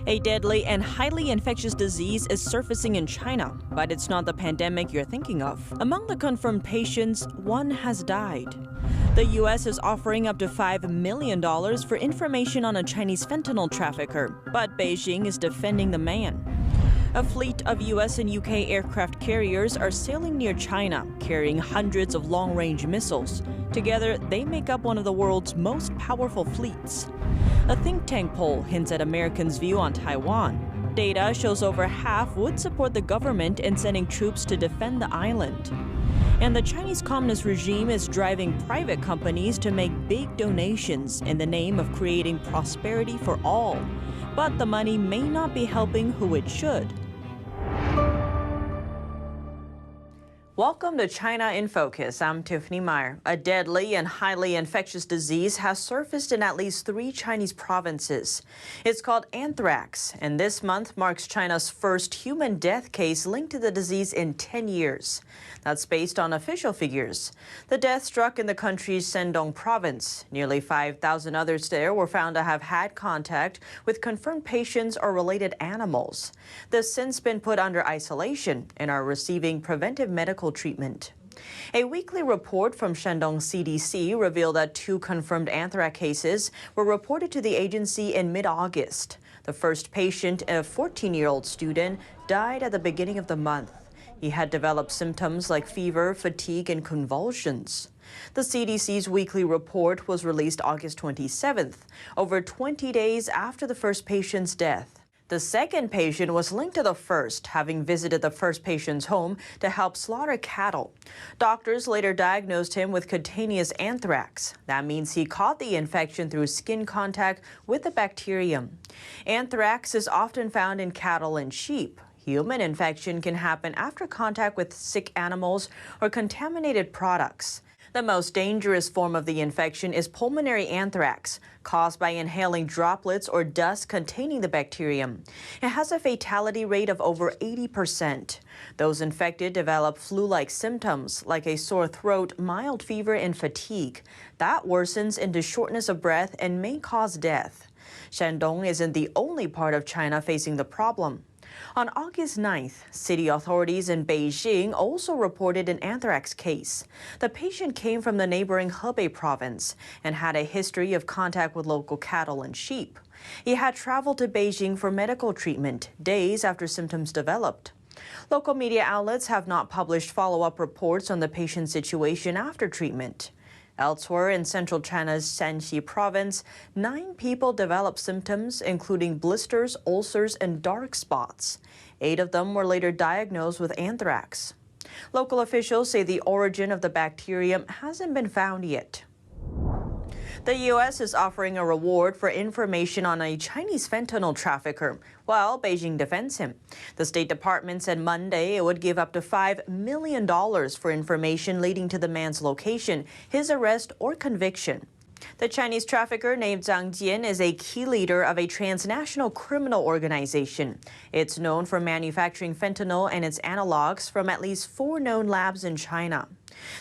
A deadly and highly infectious disease is surfacing in China, but it's not the pandemic you're thinking of. Among the confirmed patients, one has died. The U.S. is offering up to $5 million for information on a Chinese fentanyl trafficker, but Beijing is defending the man. A fleet of U.S. and U.K. aircraft carriers are sailing near China, carrying hundreds of long-range missiles. Together, they make up one of the world's most powerful fleets. A think tank poll hints at Americans' view on Taiwan. Data shows over half would support the government in sending troops to defend the island. And the Chinese Communist regime is driving private companies to make big donations in the name of creating prosperity for all. But the money may not be helping who it should. Welcome to China in Focus. I'm Tiffany Meyer. A deadly and highly infectious disease has surfaced in at least 3 Chinese provinces. It's called anthrax, and this month marks China's first human death case linked to the disease in 10 years. That's based on official figures. The death struck in the country's Shandong province. Nearly 5,000 others there were found to have had contact with confirmed patients or related animals. They've since been put under isolation and are receiving preventive medical treatment. A weekly report from Shandong CDC revealed that 2 confirmed anthrax cases were reported to the agency in mid-August. The first patient, a 14-year-old student, died at the beginning of the month. He had developed symptoms like fever, fatigue, and convulsions. The CDC's weekly report was released August 27th, over 20 days after the first patient's death. The second patient was linked to the first, having visited the first patient's home to help slaughter cattle. Doctors later diagnosed him with cutaneous anthrax. That means he caught the infection through skin contact with the bacterium. Anthrax is often found in cattle and sheep. Human infection can happen after contact with sick animals or contaminated products. The most dangerous form of the infection is pulmonary anthrax, caused by inhaling droplets or dust containing the bacterium. It has a fatality rate of over 80%. Those infected develop flu-like symptoms like a sore throat, mild fever, and fatigue. That worsens into shortness of breath and may cause death. Shandong isn't the only part of China facing the problem. On August 9th, city authorities in Beijing also reported an anthrax case. The patient came from the neighboring Hebei province and had a history of contact with local cattle and sheep. He had traveled to Beijing for medical treatment days after symptoms developed. Local media outlets have not published follow-up reports on the patient's situation after treatment. Elsewhere in central China's Shanxi province, 9 people developed symptoms, including blisters, ulcers, and dark spots. 8 of them were later diagnosed with anthrax. Local officials say the origin of the bacterium hasn't been found yet. The U.S. is offering a reward for information on a Chinese fentanyl trafficker, while Beijing defends him. The State Department said Monday it would give up to $5 million for information leading to the man's location, his arrest, or conviction. The Chinese trafficker named Zhang Jian is a key leader of a transnational criminal organization. It's known for manufacturing fentanyl and its analogs from at least 4 known labs in China.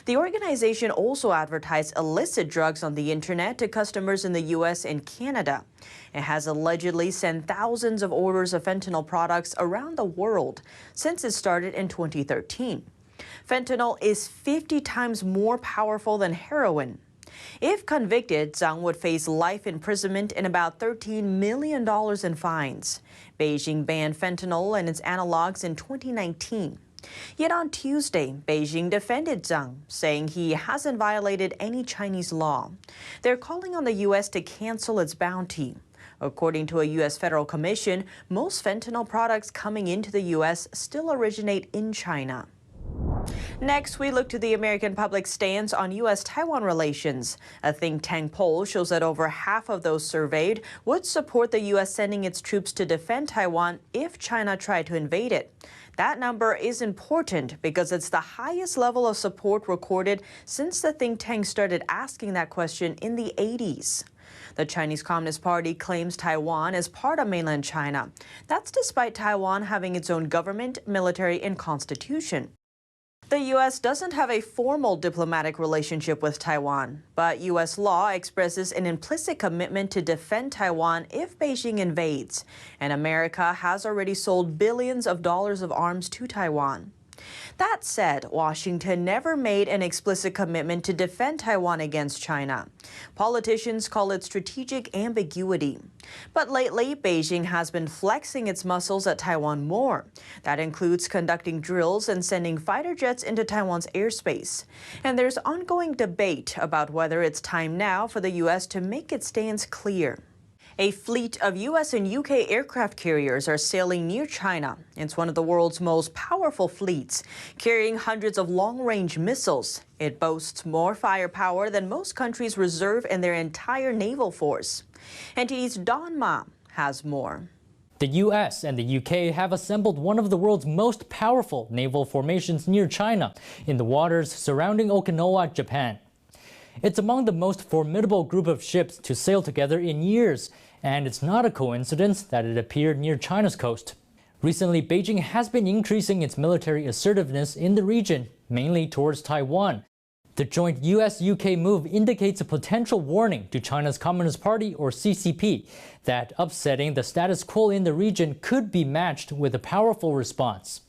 The organization also advertised illicit drugs on the internet to customers in the U.S. and Canada. It has allegedly sent thousands of orders of fentanyl products around the world since it started in 2013. Fentanyl is 50 times more powerful than heroin. If convicted, Zhang would face life imprisonment and about $13 million in fines. Beijing banned fentanyl and its analogs in 2019. Yet on Tuesday, Beijing defended Zhang, saying he hasn't violated any Chinese law. They're calling on the U.S. to cancel its bounty. According to a U.S. federal commission, most fentanyl products coming into the U.S. still originate in China. Next, we look to the American public's stance on U.S.-Taiwan relations. A think tank poll shows that over half of those surveyed would support the U.S. sending its troops to defend Taiwan if China tried to invade it. That number is important because it's the highest level of support recorded since the think tank started asking that question in the 80s. The Chinese Communist Party claims Taiwan is part of mainland China. That's despite Taiwan having its own government, military, and constitution. The U.S. doesn't have a formal diplomatic relationship with Taiwan, but U.S. law expresses an implicit commitment to defend Taiwan if Beijing invades, and America has already sold billions of dollars of arms to Taiwan. That said, Washington never made an explicit commitment to defend Taiwan against China. Politicians call it strategic ambiguity. But lately, Beijing has been flexing its muscles at Taiwan more. That includes conducting drills and sending fighter jets into Taiwan's airspace. And there's ongoing debate about whether it's time now for the U.S. to make its stance clear. A fleet of U.S. and U.K. aircraft carriers are sailing near China. It's one of the world's most powerful fleets, carrying hundreds of long-range missiles. It boasts more firepower than most countries reserve in their entire naval force. NTD's Don Ma has more. The U.S. and the U.K. have assembled one of the world's most powerful naval formations near China, in the waters surrounding Okinawa, Japan. It's among the most formidable group of ships to sail together in years, and it's not a coincidence that it appeared near China's coast. Recently, Beijing has been increasing its military assertiveness in the region, mainly towards Taiwan. The joint US-UK move indicates a potential warning to China's Communist Party, or CCP, that upsetting the status quo in the region could be matched with a powerful response.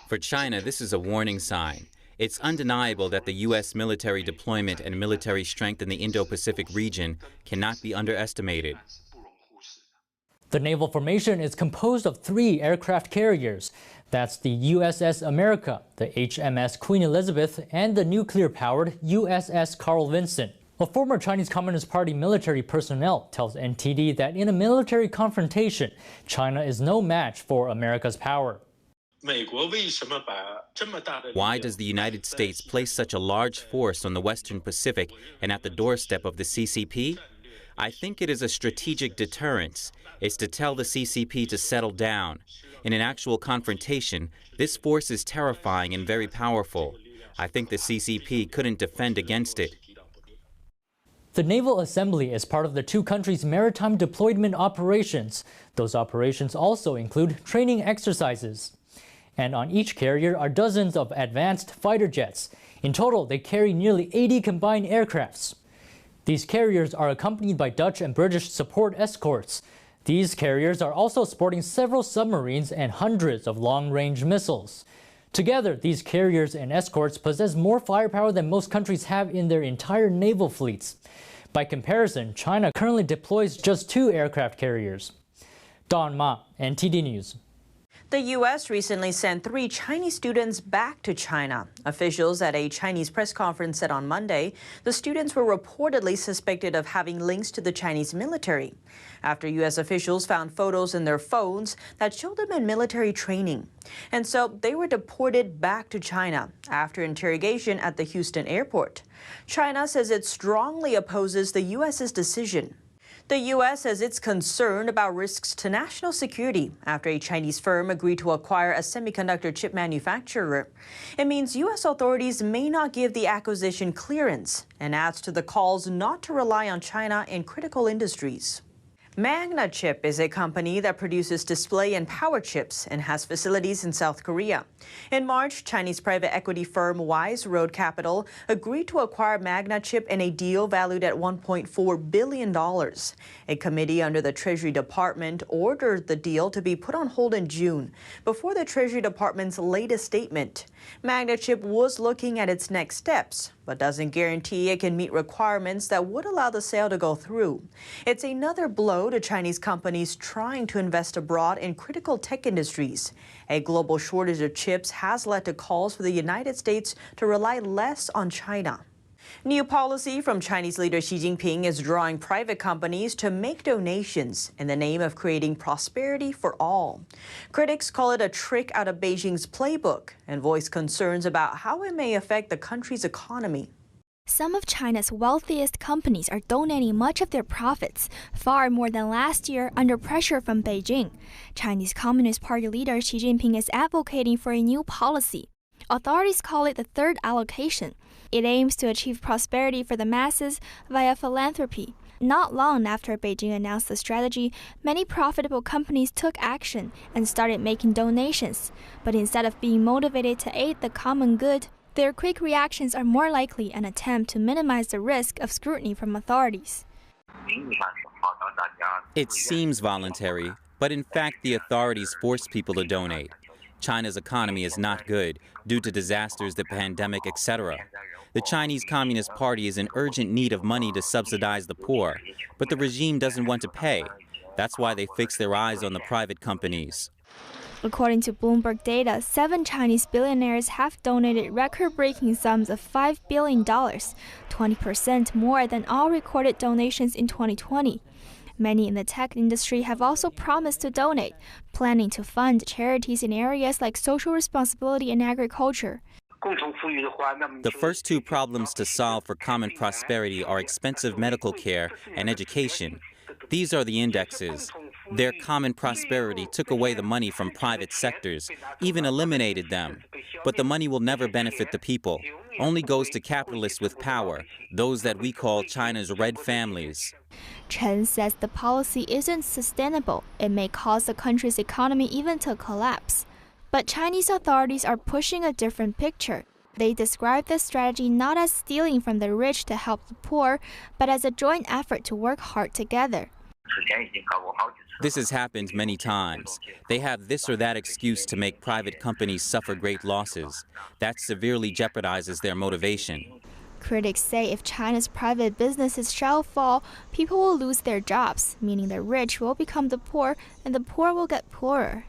For China, this is a warning sign. It's undeniable that the U.S. military deployment and military strength in the Indo-Pacific region cannot be underestimated. The naval formation is composed of 3 aircraft carriers. That's the USS America, the HMS Queen Elizabeth, and the nuclear-powered USS Carl Vinson. A former Chinese Communist Party military personnel tells NTD that in a military confrontation, China is no match for America's power. Why does the United States place such a large force on the Western Pacific and at the doorstep of the CCP? I think it is a strategic deterrence. It's to tell the CCP to settle down. In an actual confrontation, this force is terrifying and very powerful. I think the CCP couldn't defend against it. The Naval Assembly is part of the 2 countries' maritime deployment operations. Those operations also include training exercises. And on each carrier are dozens of advanced fighter jets. In total, they carry nearly 80 combined aircrafts. These carriers are accompanied by Dutch and British support escorts. These carriers are also sporting several submarines and hundreds of long-range missiles. Together, these carriers and escorts possess more firepower than most countries have in their entire naval fleets. By comparison, China currently deploys just 2 aircraft carriers. Don Ma, NTD News. The U.S. recently sent 3 Chinese students back to China. Officials at a Chinese press conference said on Monday the students were reportedly suspected of having links to the Chinese military, after U.S. officials found photos in their phones that showed them in military training. And so they were deported back to China after interrogation at the Houston airport. China says it strongly opposes the U.S.'s decision. The U.S. says it's concerned about risks to national security after a Chinese firm agreed to acquire a semiconductor chip manufacturer. It means U.S. authorities may not give the acquisition clearance and adds to the calls not to rely on China in critical industries. Magnachip is a company that produces display and power chips and has facilities in South Korea. In March, Chinese private equity firm Wise Road Capital agreed to acquire Magnachip in a deal valued at $1.4 billion. A committee under the Treasury Department ordered the deal to be put on hold in June, before the Treasury Department's latest statement. Magnachip was looking at its next steps, but doesn't guarantee it can meet requirements that would allow the sale to go through. It's another blow to Chinese companies trying to invest abroad in critical tech industries. A global shortage of chips has led to calls for the United States to rely less on China. New policy from Chinese leader Xi Jinping is drawing private companies to make donations in the name of creating prosperity for all. Critics call it a trick out of Beijing's playbook and voice concerns about how it may affect the country's economy. Some of China's wealthiest companies are donating much of their profits, far more than last year, under pressure from Beijing. Chinese Communist Party leader Xi Jinping is advocating for a new policy. Authorities call it the third allocation. It aims to achieve prosperity for the masses via philanthropy. Not long after Beijing announced the strategy, many profitable companies took action and started making donations. But instead of being motivated to aid the common good, their quick reactions are more likely an attempt to minimize the risk of scrutiny from authorities. It seems voluntary, but in fact the authorities force people to donate. China's economy is not good due to disasters, the pandemic, etc. The Chinese Communist Party is in urgent need of money to subsidize the poor, but the regime doesn't want to pay. That's why they fix their eyes on the private companies. According to Bloomberg data, 7 Chinese billionaires have donated record-breaking sums of $5 billion, 20% more than all recorded donations in 2020. Many in the tech industry have also promised to donate, planning to fund charities in areas like social responsibility and agriculture. The first two problems to solve for common prosperity are expensive medical care and education. These are the indexes. Their common prosperity took away the money from private sectors, even eliminated them. But the money will never benefit the people, only goes to capitalists with power, those that we call China's red families. Chen says the policy isn't sustainable. It may cause the country's economy even to collapse. But Chinese authorities are pushing a different picture. They describe this strategy not as stealing from the rich to help the poor, but as a joint effort to work hard together. This has happened many times. They have this or that excuse to make private companies suffer great losses. That severely jeopardizes their motivation. Critics say if China's private businesses shall fall, people will lose their jobs, meaning the rich will become the poor and the poor will get poorer.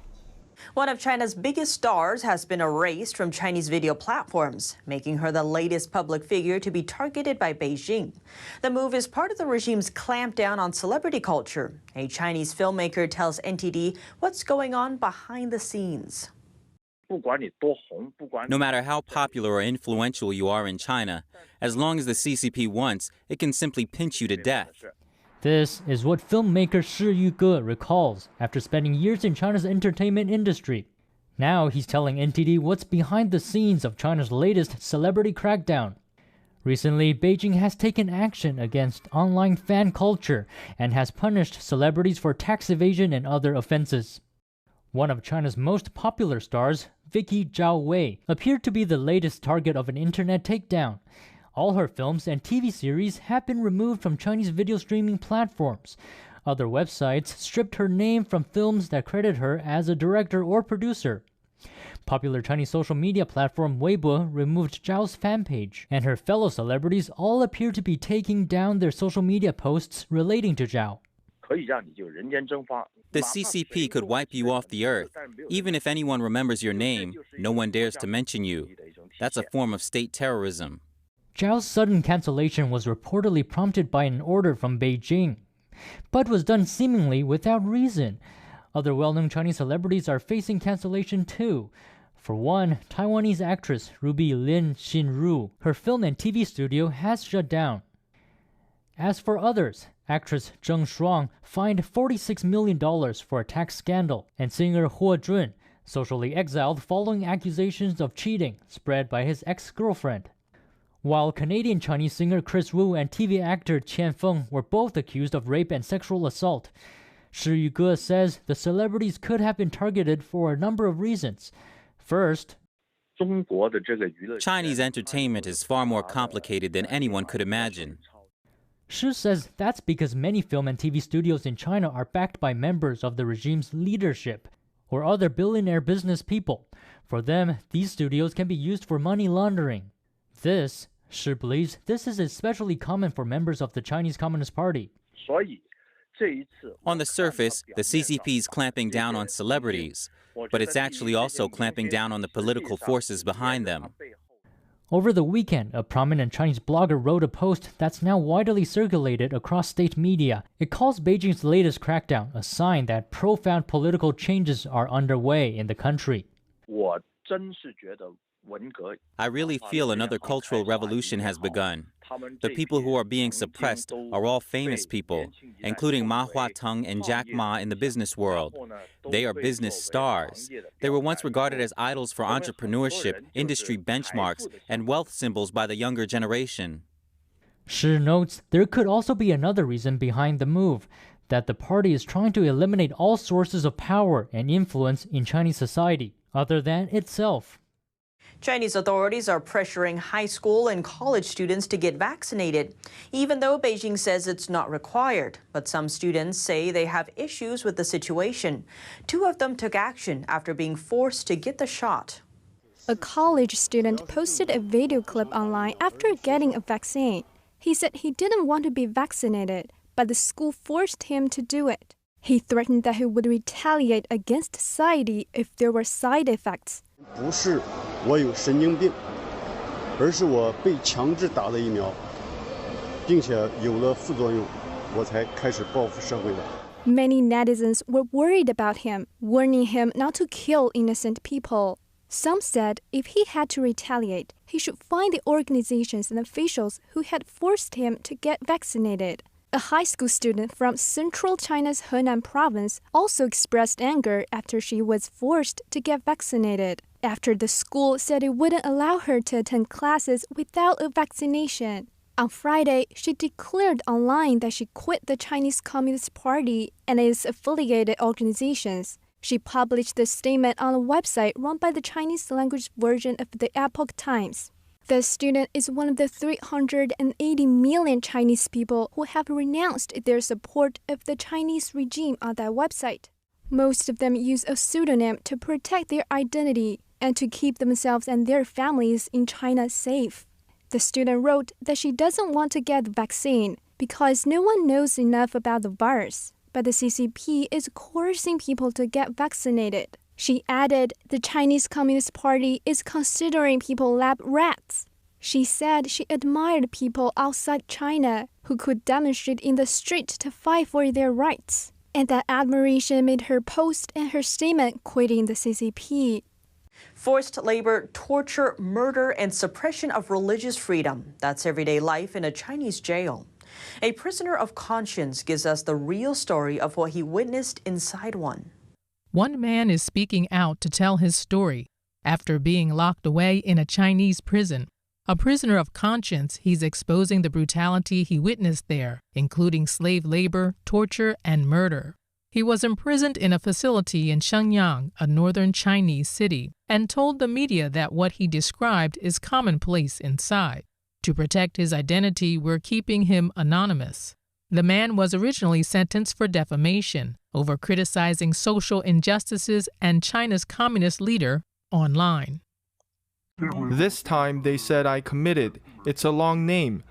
One of China's biggest stars has been erased from Chinese video platforms, making her the latest public figure to be targeted by Beijing. The move is part of the regime's clampdown on celebrity culture. A Chinese filmmaker tells NTD what's going on behind the scenes. No matter how popular or influential you are in China, as long as the CCP wants, it can simply pinch you to death. This is what filmmaker Shi Yuge recalls after spending years in China's entertainment industry. Now he's telling NTD what's behind the scenes of China's latest celebrity crackdown. Recently, Beijing has taken action against online fan culture and has punished celebrities for tax evasion and other offenses. One of China's most popular stars, Vicky Zhao Wei, appeared to be the latest target of an internet takedown. All her films and TV series have been removed from Chinese video streaming platforms. Other websites stripped her name from films that credit her as a director or producer. Popular Chinese social media platform Weibo removed Zhao's fan page, and her fellow celebrities all appear to be taking down their social media posts relating to Zhao. The CCP could wipe you off the earth. Even if anyone remembers your name, no one dares to mention you. That's a form of state terrorism. Zhao's sudden cancellation was reportedly prompted by an order from Beijing, but was done seemingly without reason. Other well-known Chinese celebrities are facing cancellation too. For one, Taiwanese actress Ruby Lin Xinru, her film and TV studio has shut down. As for others, actress Zheng Shuang fined $46 million for a tax scandal, and singer Huo Jun socially exiled following accusations of cheating spread by his ex-girlfriend. While Canadian Chinese singer Chris Wu and TV actor Qian Feng were both accused of rape and sexual assault, Shi Yuge says the celebrities could have been targeted for a number of reasons. First, Chinese entertainment is far more complicated than anyone could imagine. Shi says that's because many film and TV studios in China are backed by members of the regime's leadership or other billionaire business people. For them, these studios can be used for money laundering. Shi believes this is especially common for members of the Chinese Communist Party. On the surface, the CCP is clamping down on celebrities, but it's actually also clamping down on the political forces behind them. Over the weekend, a prominent Chinese blogger wrote a post that's now widely circulated across state media. It calls Beijing's latest crackdown a sign that profound political changes are underway in the country. I really feel another cultural revolution has begun. The people who are being suppressed are all famous people, including Ma Huateng and Jack Ma in the business world. They are business stars. They were once regarded as idols for entrepreneurship, industry benchmarks, and wealth symbols by the younger generation. Shi notes there could also be another reason behind the move, that the party is trying to eliminate all sources of power and influence in Chinese society, other than itself. Chinese authorities are pressuring high school and college students to get vaccinated, even though Beijing says it's not required. But some students say they have issues with the situation. 2 of them took action after being forced to get the shot. A college student posted a video clip online after getting a vaccine. He said he didn't want to be vaccinated, but the school forced him to do it. He threatened that he would retaliate against society if there were side effects. 不是我有神经病，而是我被强制打了疫苗，并且有了副作用，我才开始报复社会的。 Many netizens were worried about him, warning him not to kill innocent people. Some said if he had to retaliate, he should find the organizations and officials who had forced him to get vaccinated. A high school student from central China's Henan province also expressed anger after she was forced to get vaccinated, after the school said it wouldn't allow her to attend classes without a vaccination. On Friday, she declared online that she quit the Chinese Communist Party and its affiliated organizations. She published the statement on a website run by the Chinese language version of the Epoch Times. The student is one of the 380 million Chinese people who have renounced their support of the Chinese regime on that website. Most of them use a pseudonym to protect their identity and to keep themselves and their families in China safe. The student wrote that she doesn't want to get the vaccine because no one knows enough about the virus, but the CCP is coercing people to get vaccinated. She added the Chinese Communist Party is considering people lab rats. She said she admired people outside China who could demonstrate in the street to fight for their rights, and that admiration made her post and her statement quitting the CCP. Forced labor, torture, murder, and suppression of religious freedom. That's everyday life in a Chinese jail. A prisoner of conscience gives us the real story of what he witnessed inside one. One man is speaking out to tell his story after being locked away in a Chinese prison. A prisoner of conscience, he's exposing the brutality he witnessed there, including slave labor, torture, and murder. He was imprisoned in a facility in Shenyang, a northern Chinese city, and told the media that what he described is commonplace inside. To protect his identity, we're keeping him anonymous. The man was originally sentenced for defamation over criticizing social injustices and China's communist leader online. This time they said I committed. It's a long name.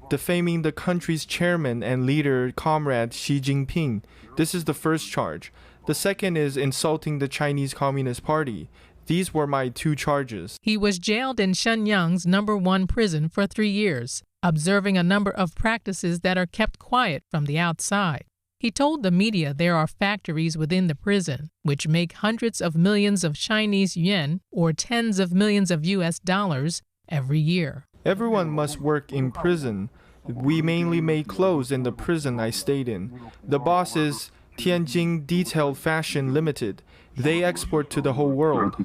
Defaming the country's chairman and leader, Comrade Xi Jinping. This is the first charge. The second is insulting the Chinese Communist Party. These were my 2 charges. He was jailed in Shenyang's #1 prison for 3 years, observing a number of practices that are kept quiet from the outside. He told the media there are factories within the prison which make hundreds of millions of Chinese yuan or tens of millions of US dollars every year. Everyone must work in prison. We mainly made clothes in the prison I stayed in. The boss is Tianjin Detailed Fashion Limited. They export to the whole world.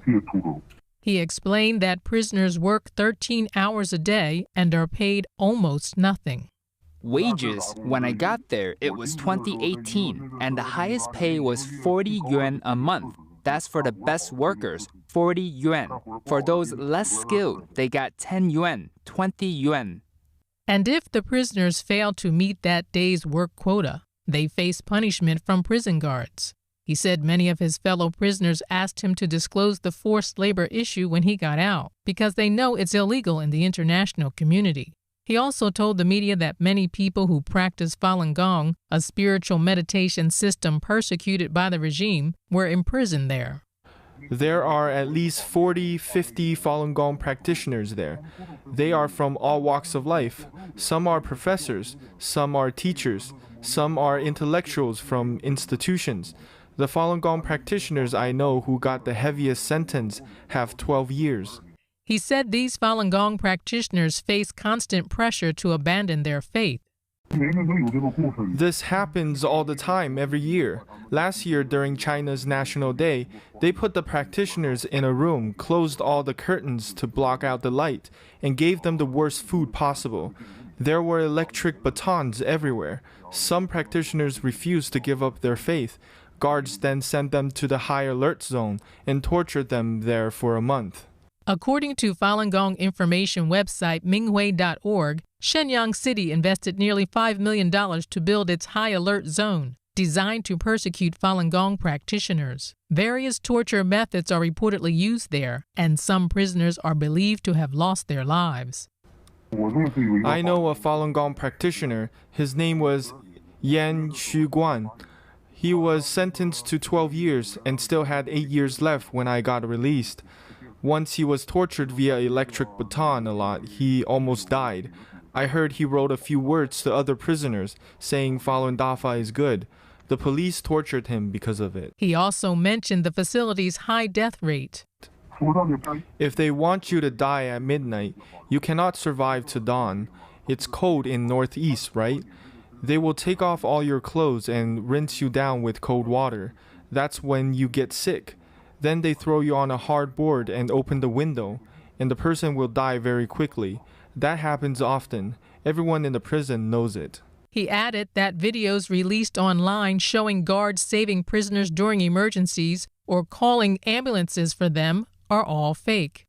He explained that prisoners work 13 hours a day and are paid almost nothing. Wages, when I got there, it was 2018, and the highest pay was 40 yuan a month. That's for the best workers, 40 yuan. For those less skilled, they got 10 yuan, 20 yuan. And if the prisoners fail to meet that day's work quota, they face punishment from prison guards. He said many of his fellow prisoners asked him to disclose the forced labor issue when he got out, because they know it's illegal in the international community. He also told the media that many people who practice Falun Gong, a spiritual meditation system persecuted by the regime, were imprisoned there. There are at least 40-50 Falun Gong practitioners there. They are from all walks of life. Some are professors, some are teachers, some are intellectuals from institutions. The Falun Gong practitioners I know who got the heaviest sentence have 12 years. He said these Falun Gong practitioners face constant pressure to abandon their faith. This happens all the time, every year. Last year, during China's National Day, they put the practitioners in a room, closed all the curtains to block out the light, and gave them the worst food possible. There were electric batons everywhere. Some practitioners refused to give up their faith. Guards then sent them to the high alert zone and tortured them there for a month. According to Falun Gong information website minghui.org, Shenyang City invested nearly $5 million to build its high alert zone, designed to persecute Falun Gong practitioners. Various torture methods are reportedly used there, and some prisoners are believed to have lost their lives. I know a Falun Gong practitioner. His name was Yan Xuguan. He was sentenced to 12 years and still had 8 years left when I got released. Once he was tortured via electric baton a lot, he almost died. I heard he wrote a few words to other prisoners saying Falun Dafa is good. The police tortured him because of it. He also mentioned the facility's high death rate. If they want you to die at midnight, you cannot survive to dawn. It's cold in northeast, right? They will take off all your clothes and rinse you down with cold water. That's when you get sick. Then they throw you on a hard board and open the window, and the person will die very quickly. That happens often. Everyone in the prison knows it. He added that videos released online showing guards saving prisoners during emergencies or calling ambulances for them are all fake.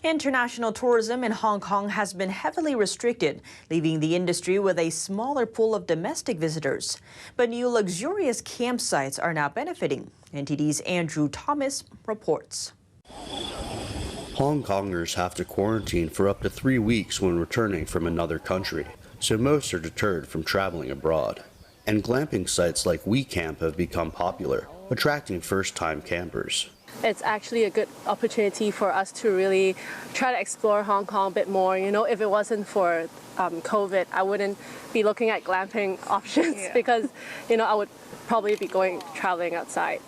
International tourism in Hong Kong has been heavily restricted, leaving the industry with a smaller pool of domestic visitors. But new luxurious campsites are now benefiting. NTD's Andrew Thomas reports. Hongkongers have to quarantine for up to 3 weeks when returning from another country, so most are deterred from traveling abroad. And glamping sites like WeCamp have become popular, attracting first-time campers. It's actually a good opportunity for us to really try to explore Hong Kong a bit more. You know, if it wasn't for COVID, I wouldn't be looking at glamping options because, you know, I would probably be traveling outside.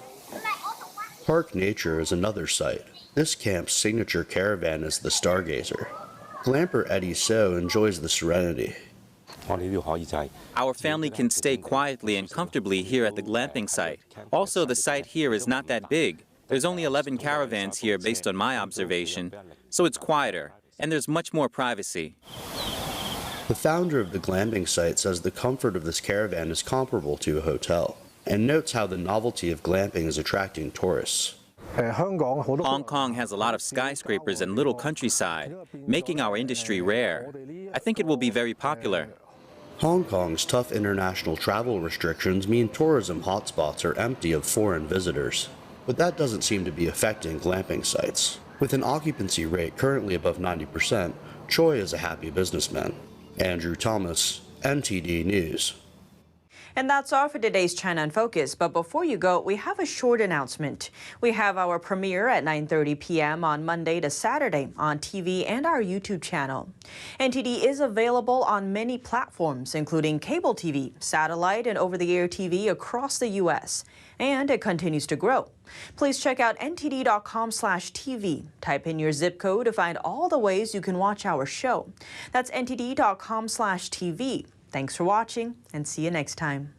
Park Nature is another site. This camp's signature caravan is the Stargazer. Glamper Eddie So enjoys the serenity. Our family can stay quietly and comfortably here at the glamping site. Also, the site here is not that big. There's only 11 caravans here based on my observation, so it's quieter, and there's much more privacy. The founder of the glamping site says the comfort of this caravan is comparable to a hotel, and notes how the novelty of glamping is attracting tourists. Hong Kong has a lot of skyscrapers and little countryside, making our industry rare. I think it will be very popular. Hong Kong's tough international travel restrictions mean tourism hotspots are empty of foreign visitors. But that doesn't seem to be affecting glamping sites. With an occupancy rate currently above 90%, Choi is a happy businessman. Andrew Thomas, NTD News. And that's all for today's China in Focus. But before you go, we have a short announcement. We have our premiere at 9:30 p.m. on Monday to Saturday on TV and our YouTube channel. NTD is available on many platforms, including cable TV, satellite, and over-the-air TV across the U.S. And it continues to grow. Please check out ntd.com/TV. Type in your zip code to find all the ways you can watch our show. That's ntd.com/TV. Thanks for watching, and see you next time.